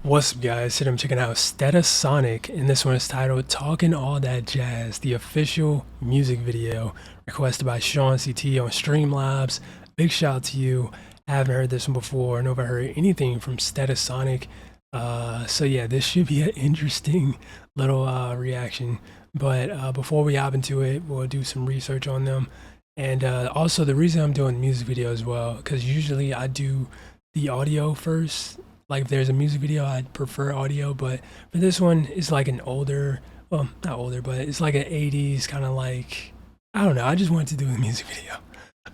What's up, guys? Today I'm checking out Stetsasonic, and this one is titled Talkin' All That Jazz, the official music video requested by Sean CT on Streamlabs. Big shout out to you. I haven't heard this one before, never heard anything from Stetsasonic. So yeah, this should be an interesting little reaction. But before we hop into it, we'll do some research on them. And also the reason I'm doing music video as well, because usually I do the audio first. Like if there's a music video, I'd prefer audio, but for this one, it's like an older, well, not older, but it's like an 80s kind of like, I don't know, I just wanted to do a music video.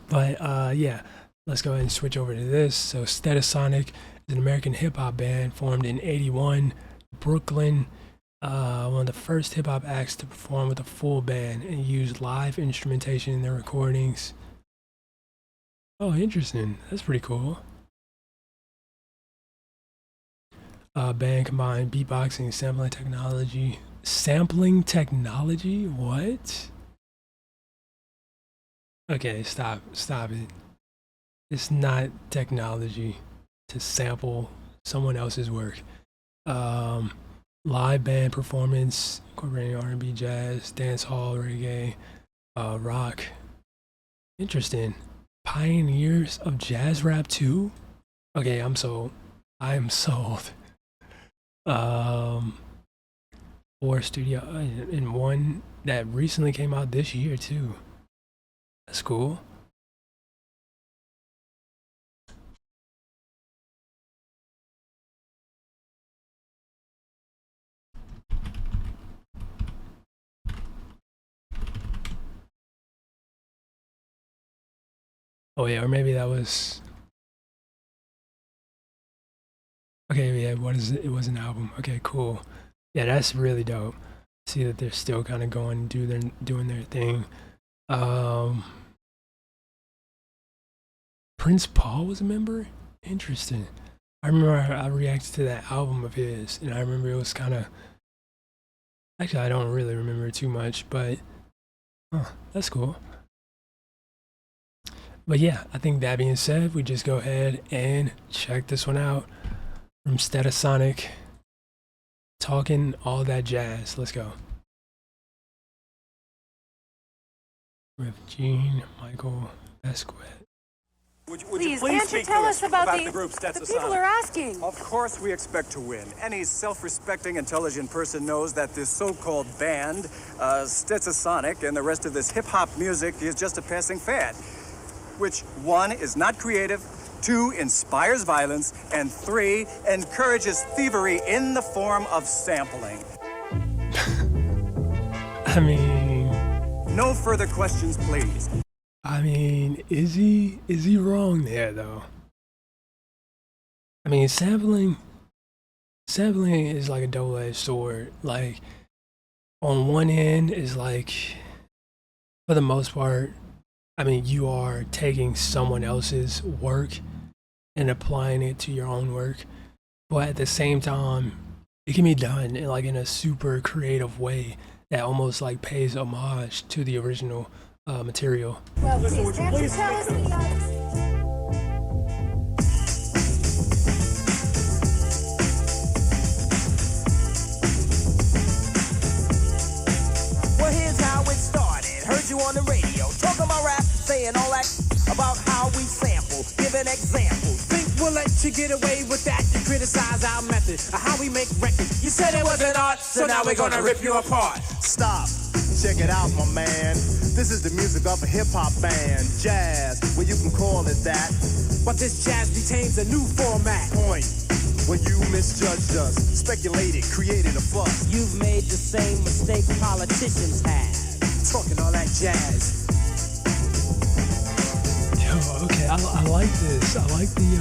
But yeah, let's go ahead and switch over to this. So Stetsasonic is an American hip-hop band formed in '81, Brooklyn. One of the first hip-hop acts to perform with a full band and use live instrumentation in their recordings. Oh, interesting. That's pretty cool. Band combined beatboxing, sampling technology. Sampling technology? What? Okay, stop it. It's not technology to sample someone else's work. Live band performance, incorporating R&B, jazz, dancehall, reggae, rock. Interesting. Pioneers of jazz rap too? Okay, I'm sold. I am sold. 4 studio and one that recently came out this year too. That's cool. Oh yeah, or maybe that was, okay, yeah, what is it? It was an album. Okay, cool. Yeah, that's really dope. See that they're still kind of going doing their thing. Prince Paul was a member? Interesting. I remember I reacted to that album of his, and I remember it was kind of, actually I don't really remember too much, but that's cool. But yeah, I think that being said, we just go ahead and check this one out from Stetsasonic. Talking all that jazz. Let's go. With Gene, Michael, Esquet. Would you please can't you tell us about the group Stetsasonic? The people are asking. Of course we expect to win. Any self-respecting, intelligent person knows that this so-called band, Stetsasonic, and the rest of this hip-hop music is just a passing fad, which 1, is not creative, 2, inspires violence, and 3, encourages thievery in the form of sampling. I mean, no further questions, please. I mean, is he wrong there though? I mean, sampling is like a double-edged sword. Like, on one end is like, for the most part, I mean, you are taking someone else's work and applying it to your own work, but at the same time, it can be done in a super creative way that almost like pays homage to the original material. Well, please, can't you tell us Well, here's how it started. Heard you on the radio talking about rap, saying all that about how we sample, giving examples. Think we'll let you get away with that? You criticize our method of how we make records. You said it wasn't art, so now we're gonna rip you apart. Stop, check it out, my man. This is the music of a hip-hop band, jazz, well you can call it that. But this jazz retains a new format. Point, when you misjudged us, speculated, created a fuss. You've made the same mistake politicians have. Talking all that jazz. Yo, okay, I like this. I like the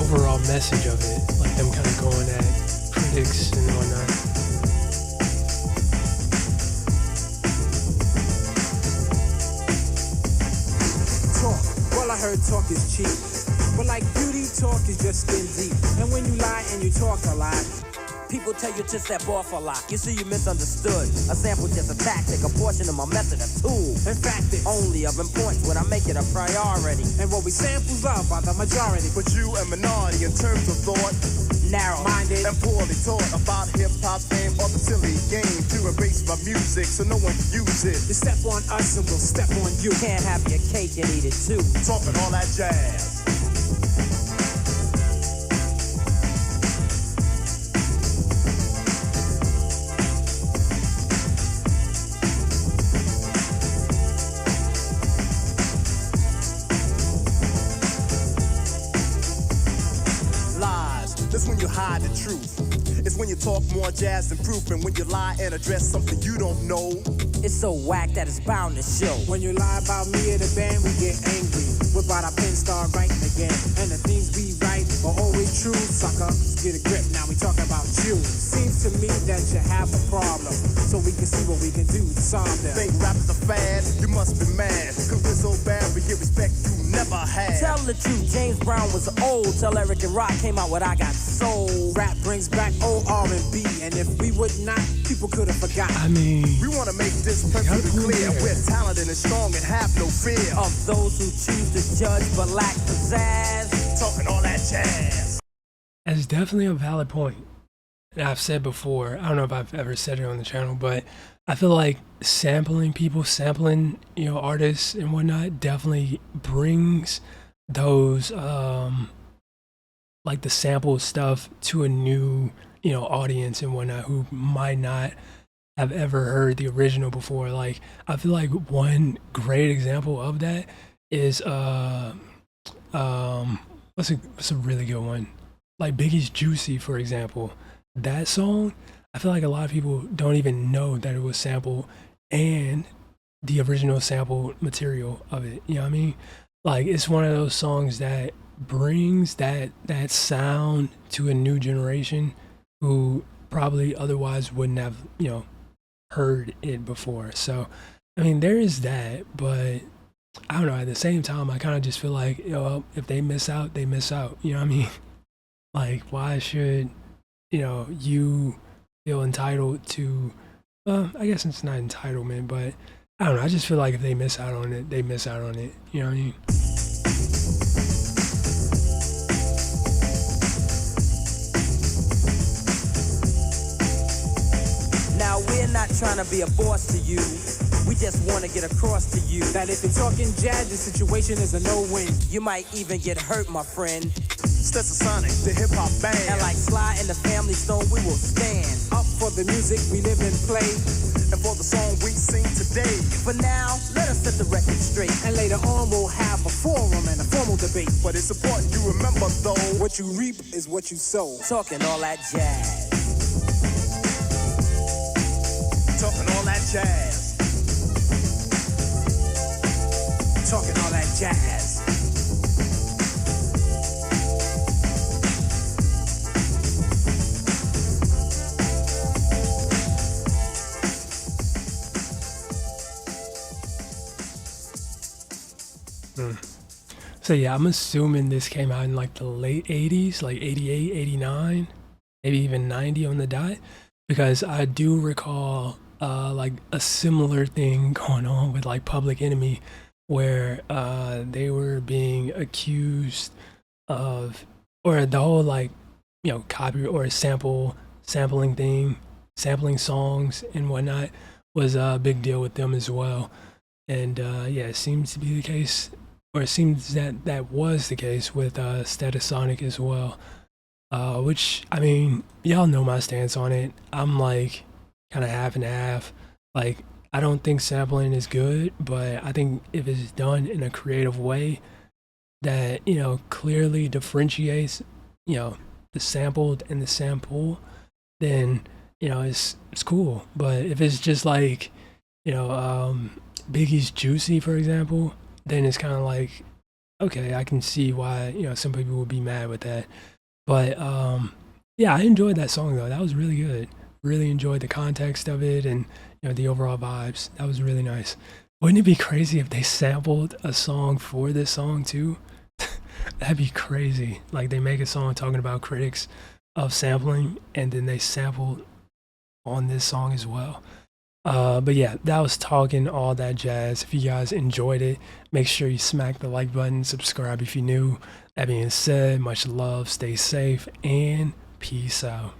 overall message of it, like them kind of going at critics and whatnot. Well, I heard talk is cheap, but like beauty, talk is just skin deep. And when you lie and you talk a lot, People tell you to step off a lot. You see, you misunderstood. A sample just a tactic, a portion of my method, a tool. In fact, it's Only of importance when I make it a priority. and what we samples love by the majority. But you a minority in terms of thought, Narrow-minded. and poorly taught about hip-hop fame or the silly game to erase my music so no one can use it. You step on us and we'll step on you. Can't have your cake and eat it too. Talking all that jazz. Lies, that's when you hide the truth. It's when you talk more jazz than proof, and when you lie and address something you don't know. It's so whack that it's bound to show. When you lie about me or the band, we get angry. Whip out our pen, start writing again. And the things we write are always true, sucker. Just get a grip, now we talking about you. Seems to me that you have a problem, so we can see what we can do to solve them. Think rap is a fad, you must be mad. Cause we're so bad, we get respect you never had. Tell the truth, James Brown was old. Tell Eric and Rock came out with I Got Soul. Rap brings back old R&B, and if we would not, people could have forgotten. I mean, We wanna make this perfectly clear. We're talented and strong and have no fear. Of those who choose to judge but lack pizzazz. Talking all that jazz. that's definitely a valid point. And I've said before, I don't know if I've ever said it on the channel, but I feel like sampling people, sampling, artists and whatnot definitely brings those, like the sample stuff to a new, audience and whatnot who might not have ever heard the original before. Like, I feel like one great example of that is, what's a really good one? Like Biggie's Juicy, for example. That song, I feel like a lot of people don't even know that it was sampled and the original sample material of it. You know what I mean? Like, it's one of those songs that brings that sound to a new generation who probably otherwise wouldn't have, heard it before. So, I mean, there is that, but I don't know. At the same time, I kind of just feel like, if they miss out, they miss out. You know what I mean? Like, why should, you feel entitled to, I guess it's not entitlement, but I don't know. I just feel like if they miss out on it, they miss out on it. You know what I mean? Now we're not trying to be a boss to you. We just want to get across to you That if you're talking jazz, the situation is a no-win. you might even get hurt, my friend. Stetsasonic, the hip-hop band. And like Sly and the Family Stone, we will stand Up for the music we live and play. And for the song we sing today. For now, let us set the record straight. And later on, we'll have a forum and a formal debate. But it's important you remember though. What you reap is what you sow. Talking all that jazz. Talking all that jazz. Talking all that jazz. So yeah, I'm assuming this came out in like the late 80s, like 88, 89, maybe even 90 on the dot, because I do recall like a similar thing going on with like Public Enemy, where they were being accused of, or the whole like, copy or sampling thing, sampling songs and whatnot was a big deal with them as well. And yeah, it seems to be the case, or it seems that was the case with Stetsasonic as well. Which, I mean, y'all know my stance on it. I'm like kind of half and half. Like, I don't think sampling is good, but I think if it's done in a creative way that, clearly differentiates, the sampled and the sample, then, it's cool. But if it's just like, Biggie's Juicy, for example, then it's kind of like, okay, I can see why, some people would be mad with that. But yeah, I enjoyed that song though. That was really good. Really enjoyed the context of it and, the overall vibes. That was really nice. Wouldn't it be crazy if they sampled a song for this song too? That'd be crazy. Like, they make a song talking about critics of sampling, and then they sampled on this song as well. But yeah, that was Talking All That Jazz. If you guys enjoyed it, make sure you smack the like button, subscribe if you're new. That being said, much love, stay safe, and peace out.